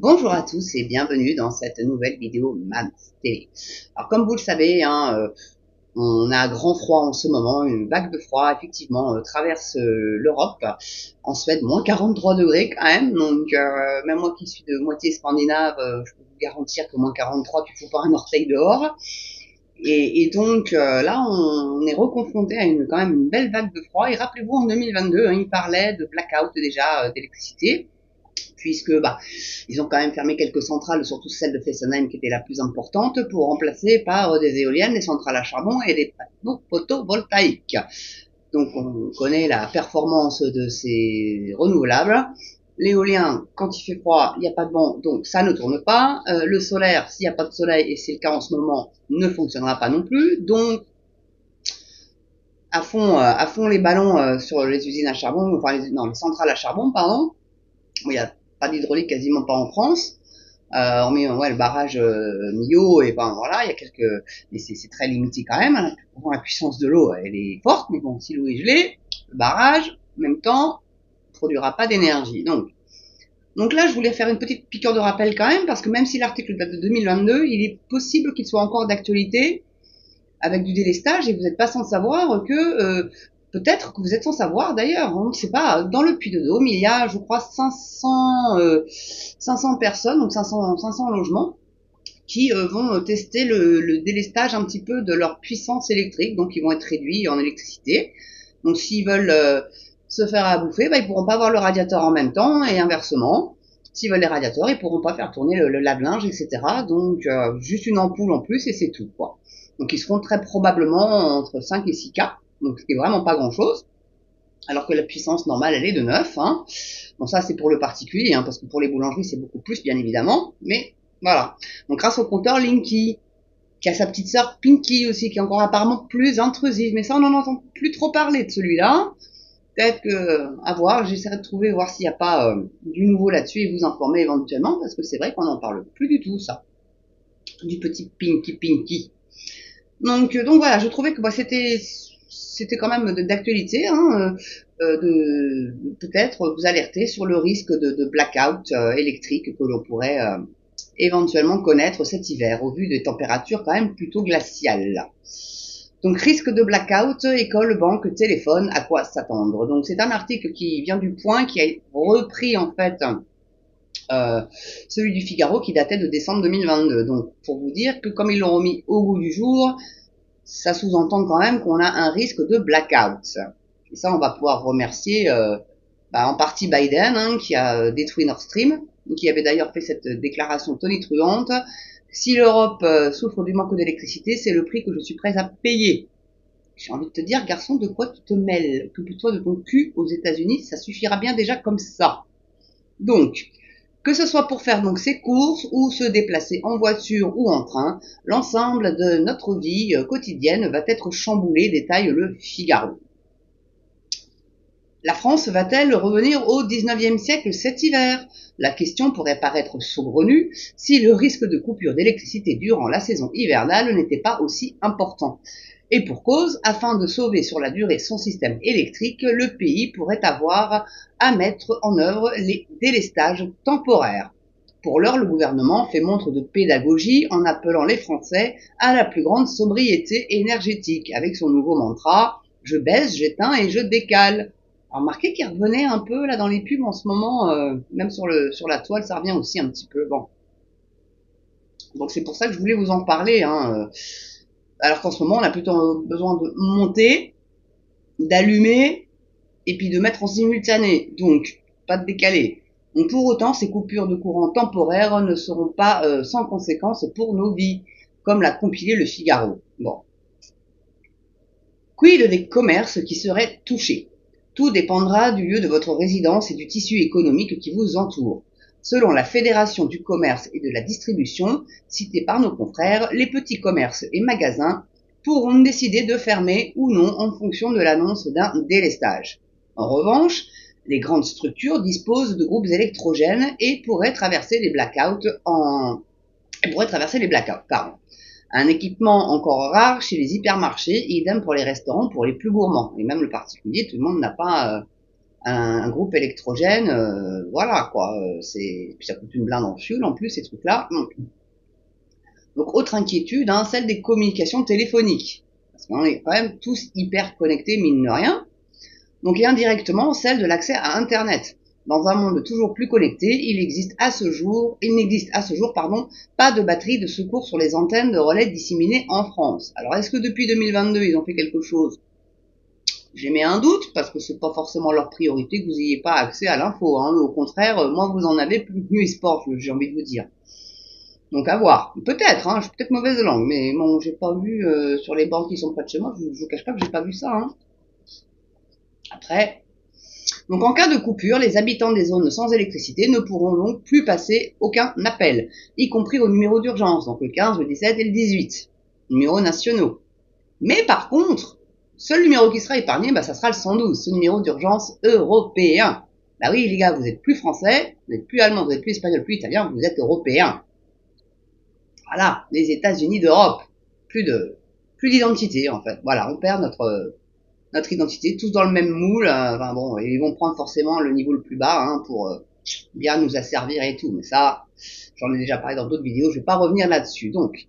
Bonjour à tous et bienvenue dans cette nouvelle vidéo MAMS TV. Alors comme vous le savez, on a grand froid en ce moment, une vague de froid effectivement traverse l'Europe. En Suède, moins 43 degrés quand même, donc même moi qui suis de moitié scandinave, je peux vous garantir que moins 43, tu fous pas un orteil dehors. Et donc là, on est reconfronté à quand même une belle vague de froid. Et rappelez-vous, en 2022, il parlait de blackout déjà d'électricité puisque ils ont quand même fermé quelques centrales, surtout celle de Fessenheim qui était la plus importante, pour remplacer par des éoliennes, des centrales à charbon et des panneaux photovoltaïques. Donc on connaît la performance de ces renouvelables. L'éolien, quand il fait froid, il n'y a pas de vent, donc ça ne tourne pas. Le solaire, s'il n'y a pas de soleil, et c'est le cas en ce moment, ne fonctionnera pas non plus. Donc à fond les ballons sur les usines à charbon, enfin les centrales à charbon, pardon. Il n'y a pas d'hydraulique, quasiment pas en France. Hormis le barrage Millau, et ben voilà, il y a quelques, mais c'est très limité quand même. Hein. La puissance de l'eau, elle est forte, mais bon, si l'eau est gelée, le barrage, en même temps, ne produira pas d'énergie. Donc là, je voulais faire une petite piqûre de rappel quand même, parce que même si l'article date de 2022, il est possible qu'il soit encore d'actualité avec du délestage, et vous n'êtes pas sans savoir que peut-être que vous êtes sans savoir d'ailleurs, on ne sait pas, dans le Puy-de-Dôme, il y a, je crois, 500 personnes, donc 500 logements, qui vont tester le délestage un petit peu de leur puissance électrique, donc ils vont être réduits en électricité. Donc s'ils veulent se faire à bouffer, ils pourront pas avoir le radiateur en même temps, et inversement. S'ils veulent les radiateurs, ils pourront pas faire tourner le lave-linge, etc. Donc juste une ampoule en plus et c'est tout, quoi. Donc ils seront très probablement entre 5 et 6 K, donc ce qui est vraiment pas grand-chose, alors que la puissance normale, elle est de 9. Hein. Bon, ça c'est pour le particulier, parce que pour les boulangeries, c'est beaucoup plus, bien évidemment, mais voilà. Donc grâce au compteur Linky, qui a sa petite sœur Pinky aussi, qui est encore apparemment plus intrusive, mais ça on n'en entend plus trop parler de celui-là. Peut-être que, à voir, j'essaierai de trouver, voir s'il n'y a pas du nouveau là-dessus et vous informer éventuellement, parce que c'est vrai qu'on n'en parle plus du tout, ça. Du petit Pinky. Donc voilà, je trouvais que c'était quand même d'actualité, de peut-être vous alerter sur le risque de blackout électrique que l'on pourrait éventuellement connaître cet hiver, au vu des températures quand même plutôt glaciales. Donc risque de blackout, école, banque, téléphone, à quoi s'attendre. Donc c'est un article qui vient du Point, qui a repris en fait euh, celui du Figaro qui datait de décembre 2022. Donc pour vous dire que comme ils l'ont remis au goût du jour, ça sous-entend quand même qu'on a un risque de blackout. Et ça, on va pouvoir remercier en partie Biden, qui a détruit Nord Stream, qui avait d'ailleurs fait cette déclaration tonitruante. Si l'Europe souffre du manque d'électricité, c'est le prix que je suis prêt à payer. J'ai envie de te dire, garçon, de quoi tu te mêles? Occupe-toi de ton cul aux États-Unis, ça suffira bien déjà comme ça. Donc, que ce soit pour faire donc ses courses ou se déplacer en voiture ou en train, l'ensemble de notre vie quotidienne va être chamboulé, détaille le Figaro. La France va-t-elle revenir au XIXe siècle cet hiver? La question pourrait paraître saugrenue si le risque de coupure d'électricité durant la saison hivernale n'était pas aussi important. Et pour cause, afin de sauver sur la durée son système électrique, le pays pourrait avoir à mettre en œuvre les délestages temporaires. Pour l'heure, le gouvernement fait montre de pédagogie en appelant les Français à la plus grande sobriété énergétique, avec son nouveau mantra « Je baisse, j'éteins et je décale ». Remarquez qu'il revenait un peu là dans les pubs en ce moment, même sur la toile, ça revient aussi un petit peu. Bon, donc c'est pour ça que je voulais vous en parler. Alors qu'en ce moment, on a plutôt besoin de monter, d'allumer et puis de mettre en simultané. Donc, pas de décalé. Donc, pour autant, ces coupures de courant temporaires ne seront pas sans conséquences pour nos vies, comme l'a compilé le Figaro. Bon. Quid des commerces qui seraient touchés? Tout dépendra du lieu de votre résidence et du tissu économique qui vous entoure. Selon la Fédération du commerce et de la distribution, citée par nos confrères, les petits commerces et magasins pourront décider de fermer ou non en fonction de l'annonce d'un délestage. En revanche, les grandes structures disposent de groupes électrogènes et pourraient traverser les blackouts pardon. Un équipement encore rare chez les hypermarchés, idem pour les restaurants, pour les plus gourmands. Et même le particulier, tout le monde n'a pas un groupe électrogène, voilà quoi. Puis ça coûte une blinde en fuel en plus ces trucs-là. Donc autre inquiétude, hein, celle des communications téléphoniques, parce qu'on est quand même tous hyper connectés mine de rien. Donc et indirectement celle de l'accès à Internet. Dans un monde toujours plus connecté, il n'existe à ce jour, pas de batterie de secours sur les antennes de relais disséminées en France. Alors est-ce que depuis 2022 ils ont fait quelque chose? J'émets un doute parce que c'est pas forcément leur priorité que vous n'ayez pas accès à l'info. Hein. Au contraire, moins vous en avez, plus mieux il se porte, j'ai envie de vous dire. Donc à voir. Peut-être, hein, je suis peut-être mauvaise langue, mais bon, j'ai pas vu sur les banques qui sont près de chez moi, je vous cache pas que j'ai pas vu ça. Hein. Après, donc en cas de coupure, les habitants des zones sans électricité ne pourront donc plus passer aucun appel, y compris au numéro d'urgence, donc le 15, le 17 et le 18, numéros nationaux. Mais par contre, seul numéro qui sera épargné, ça sera le 112, ce numéro d'urgence européen. Bah oui les gars, vous êtes plus français, vous n'êtes plus allemand, vous n'êtes plus espagnol, plus italien, vous êtes européen. Voilà, les États-Unis d'Europe, plus d'identité en fait. Voilà, on perd notre identité, tous dans le même moule. Enfin bon, ils vont prendre forcément le niveau le plus bas hein, pour bien nous asservir et tout. Mais ça, j'en ai déjà parlé dans d'autres vidéos, je vais pas revenir là-dessus. Donc,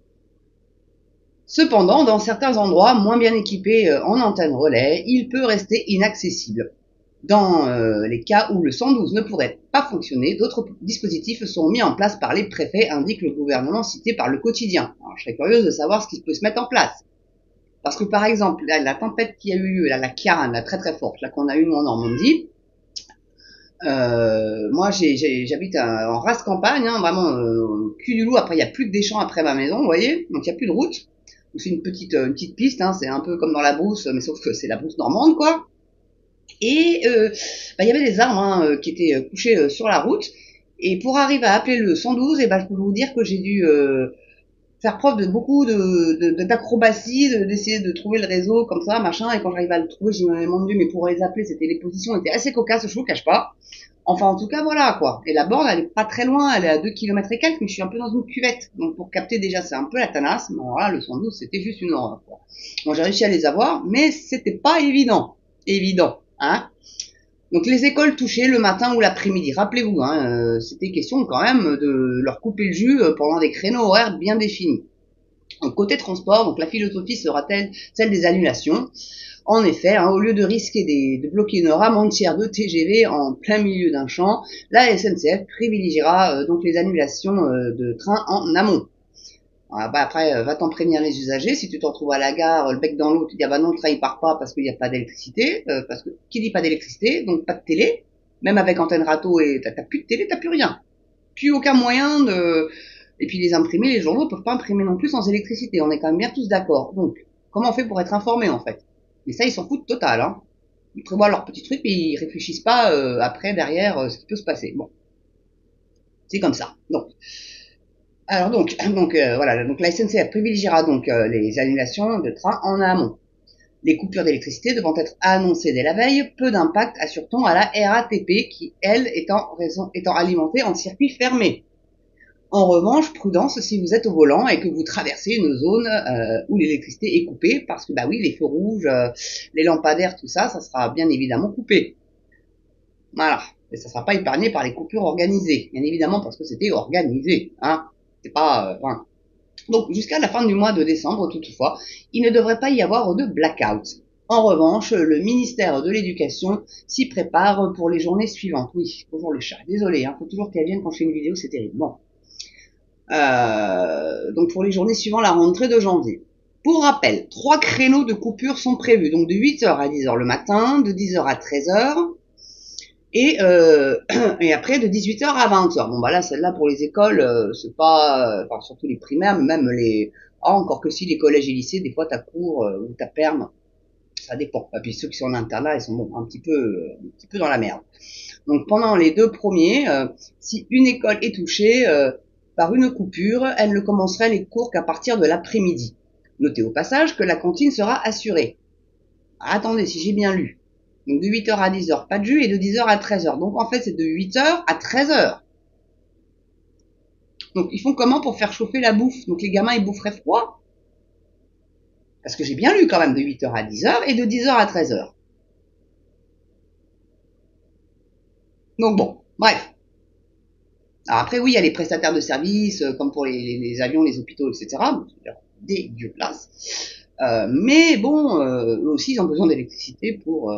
cependant, dans certains endroits moins bien équipés en antenne relais, il peut rester inaccessible. Dans les cas où le 112 ne pourrait pas fonctionner, d'autres dispositifs sont mis en place par les préfets, indique le gouvernement cité par le quotidien. Alors, je serais curieuse de savoir ce qui peut se mettre en place. Parce que par exemple, la tempête qui a eu lieu, la Kiaran, la très très forte, là qu'on a eu nous en Normandie, moi j'habite en race campagne, hein, vraiment cul du loup. Après il y a plus que des champs après ma maison, vous voyez, donc il y a plus de route. Donc c'est une petite piste, hein, c'est un peu comme dans la brousse, mais sauf que c'est la brousse normande quoi. Et il y avait des arbres hein, qui étaient couchés sur la route. Et pour arriver à appeler le 112, je peux vous dire que j'ai dû faire preuve de beaucoup d'acrobatie, d'essayer de trouver le réseau comme ça, machin. Et quand j'arrivais à le trouver, je me disais, mon Dieu, mais pour les appeler, les positions étaient assez cocasses, je vous cache pas. Enfin, en tout cas, voilà, quoi. Et la borne, elle est pas très loin, elle est à 2 km et quelques, mais je suis un peu dans une cuvette. Donc, pour capter déjà, c'est un peu la tanasse. Mais alors là, le 112, c'était juste une horreur, quoi. Bon, j'ai réussi à les avoir, mais c'était pas évident. Hein. Donc les écoles touchées le matin ou l'après-midi, rappelez-vous, hein, c'était question quand même de leur couper le jus pendant des créneaux horaires bien définis. Donc côté transport, donc la philosophie sera-t-elle celle des annulations? En effet, hein, au lieu de risquer de bloquer une rame entière de TGV en plein milieu d'un champ, la SNCF privilégiera donc les annulations de trains en amont. Après, va t'en prévenir les usagers. Si tu te retrouves à la gare, le bec dans l'eau, tu dis, non, le train, il part pas parce qu'il n'y a pas d'électricité. Parce que, qui dit pas d'électricité, donc pas de télé. Même avec antenne râteau et t'as plus de télé, t'as plus rien. Plus aucun moyen de... Et puis les imprimés, les journaux peuvent pas imprimer non plus sans électricité. On est quand même bien tous d'accord. Donc, comment on fait pour être informé, en fait? Mais ça, ils s'en foutent total, hein. Ils prévoient leurs petits trucs, mais ils réfléchissent pas après, derrière, ce qui peut se passer. Bon. C'est comme ça. Alors donc voilà, donc la SNCF privilégiera donc les annulations de trains en amont. Les coupures d'électricité devant être annoncées dès la veille, peu d'impact assure-t-on à la RATP qui, elle, étant alimentée en circuit fermé. En revanche, prudence si vous êtes au volant et que vous traversez une zone où l'électricité est coupée, parce que oui, les feux rouges, les lampadaires, tout ça, ça sera bien évidemment coupé. Voilà, et ça sera pas épargné par les coupures organisées, bien évidemment parce que c'était organisé, hein. C'est pas... Donc jusqu'à la fin du mois de décembre, toutefois, il ne devrait pas y avoir de blackout. En revanche, le ministère de l'Éducation s'y prépare pour les journées suivantes. Oui, bonjour le chat, désolé, faut toujours qu'elle vienne quand je fais une vidéo, c'est terrible. Bon. Donc pour les journées suivant la rentrée de janvier. Pour rappel, 3 créneaux de coupure sont prévus, donc de 8h à 10h le matin, de 10h à 13h, et après de 18h à 20h. Bon là celle-là pour les écoles c'est pas surtout les primaires, mais même les encore que si les collèges et lycées des fois t'as cours ou t'as perme, ça dépend. Et puis ceux qui sont en internat ils sont un petit peu dans la merde. Donc pendant les 2 premiers, si une école est touchée par une coupure, elle ne commencerait les cours qu'à partir de l'après-midi. Notez au passage que la cantine sera assurée. Attendez, si j'ai bien lu. Donc de 8h à 10h, pas de jus, et de 10h à 13h. Donc en fait, c'est de 8h à 13h. Donc ils font comment pour faire chauffer la bouffe? Donc les gamins, ils boufferaient froid? Parce que j'ai bien lu quand même de 8h à 10h et de 10h à 13h. Donc bon, bref. Alors après, oui, il y a les prestataires de services, comme pour les avions, les hôpitaux, etc. C'est dégueulasse. Mais bon, eux aussi, ils ont besoin d'électricité pour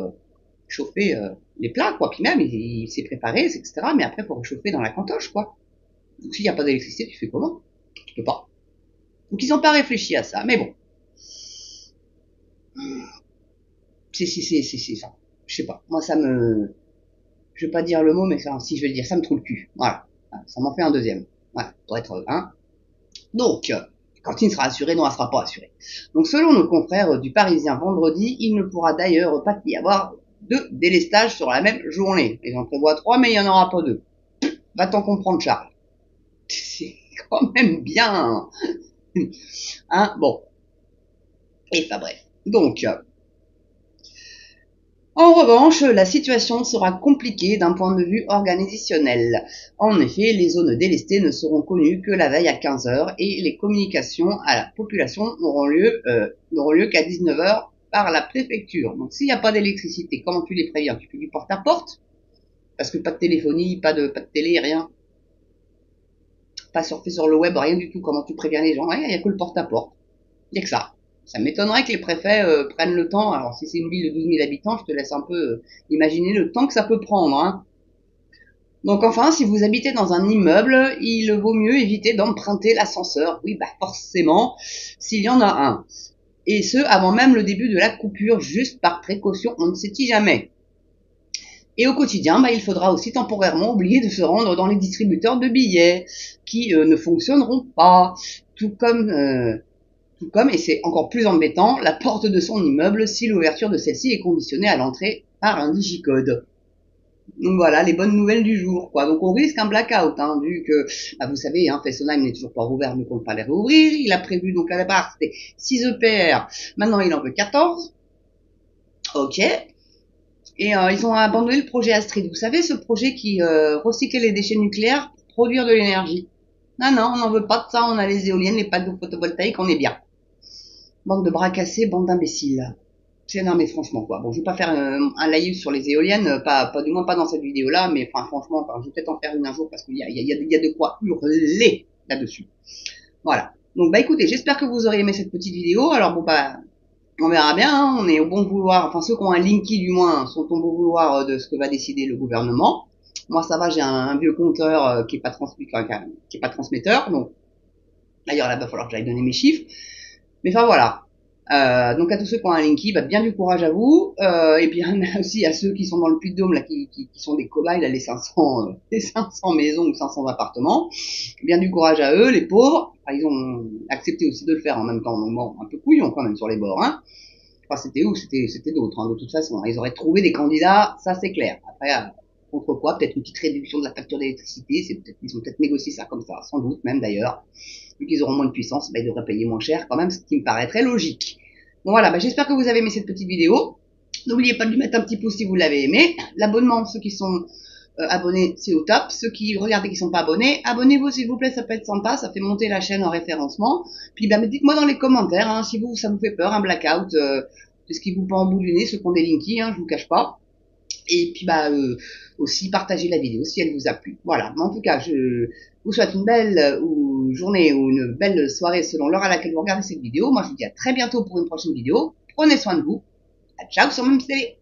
chauffer les plats, quoi. Puis même, il s'est préparé, etc. Mais après, pour réchauffer dans la cantoche, quoi. Donc s'il n'y a pas d'électricité, tu fais comment? Tu peux pas. Donc ils n'ont pas réfléchi à ça. Mais bon. C'est, enfin, je sais pas. Moi, ça me... Je vais pas dire le mot, mais ça, si je vais le dire, ça me trouve le cul. Voilà. Ça m'en fait un deuxième. Voilà. Pour être, hein. Donc, Cantine sera assurée, non, elle sera pas assurée. Donc, selon nos confrères du Parisien vendredi, il ne pourra d'ailleurs pas y avoir de délestage sur la même journée. Ils en prévoient 3, mais il n'y en aura pas 2. Va t'en comprendre, Charles. C'est quand même bien. Hein, bon. Et enfin bref. Donc, en revanche, la situation sera compliquée d'un point de vue organisationnel. En effet, les zones délestées ne seront connues que la veille à 15 h et les communications à la population n'auront lieu qu'à 19 h par la préfecture. Donc s'il n'y a pas d'électricité, comment tu les préviens? Tu fais du porte-à-porte? Parce que pas de téléphonie, pas de télé, rien. Pas surfer sur le web, rien du tout. Comment tu préviens les gens? Il n'y a que le porte-à-porte. Il n'y a que ça. Ça m'étonnerait que les préfets prennent le temps. Alors si c'est une ville de 12 000 habitants, je te laisse un peu imaginer le temps que ça peut prendre. Hein. Donc enfin, si vous habitez dans un immeuble, il vaut mieux éviter d'emprunter l'ascenseur. Oui, bah forcément, s'il y en a un. Et ce, avant même le début de la coupure, juste par précaution, on ne sait-il jamais. Et au quotidien, bah, il faudra aussi temporairement oublier de se rendre dans les distributeurs de billets, qui ne fonctionneront pas. Tout comme, et c'est encore plus embêtant, la porte de son immeuble si l'ouverture de celle-ci est conditionnée à l'entrée par un digicode. Donc voilà, les bonnes nouvelles du jour, quoi. Donc on risque un blackout, hein, vu que, bah, vous savez, hein, Fessenheim n'est toujours pas rouvert, ne compte pas les réouvrir. Il a prévu, donc à la base, c'était 6 EPR. Maintenant, il en veut 14. Ok. Et ils ont abandonné le projet Astrid. Vous savez, ce projet qui recyclait les déchets nucléaires pour produire de l'énergie. Non, non, on n'en veut pas de ça. On a les éoliennes, les panneaux photovoltaïques, on est bien. Bande de bras cassés, bande d'imbéciles. Non mais franchement quoi. Bon, je vais pas faire un live sur les éoliennes, pas du moins pas dans cette vidéo-là, mais enfin franchement, je vais peut-être en faire une un jour parce qu'il y a de quoi hurler là-dessus. Voilà. Donc bah écoutez, j'espère que vous aurez aimé cette petite vidéo. Alors bon bah on verra bien, hein, on est au bon vouloir, enfin ceux qui ont un Linky du moins sont au bon vouloir de ce que va décider le gouvernement. Moi ça va, j'ai un vieux compteur qui est pas transmetteur, donc d'ailleurs là il va falloir que j'aille donner mes chiffres. Mais enfin voilà. Donc à tous ceux qui ont un Linky, bah, bien du courage à vous, et bien aussi à ceux qui sont dans le Puy-de-Dôme là, qui sont des cobayes là, les 500 maisons ou 500 appartements, bien du courage à eux, les pauvres. Enfin, ils ont accepté aussi de le faire en même temps, donc bon, un peu couillon quand même sur les bords, hein. Enfin, c'était où, c'était d'autres, hein, de toute façon. Ils auraient trouvé des candidats, ça c'est clair. Après, contre quoi, peut-être une petite réduction de la facture d'électricité, ils ont peut-être négocié ça comme ça, sans doute même d'ailleurs. Vu qu'ils auront moins de puissance, bah, ils devraient payer moins cher quand même, ce qui me paraîtrait logique. Bon voilà, bah, j'espère que vous avez aimé cette petite vidéo. N'oubliez pas de lui mettre un petit pouce si vous l'avez aimé. L'abonnement, ceux qui sont abonnés, c'est au top. Ceux qui regardent et qui sont pas abonnés, abonnez-vous s'il vous plaît, ça peut être sympa, ça fait monter la chaîne en référencement. Puis bah, dites-moi dans les commentaires hein, si ça vous fait peur, un blackout, c'est ce qui vous pend au bout du nez, ceux qui ont des linkies, hein, je vous cache pas. Et puis bah aussi partagez la vidéo si elle vous a plu. Voilà, mais en tout cas, je vous souhaite une belle journée ou une belle soirée selon l'heure à laquelle vous regardez cette vidéo. Moi, je vous dis à très bientôt pour une prochaine vidéo. Prenez soin de vous. À ciao sur Même Télé.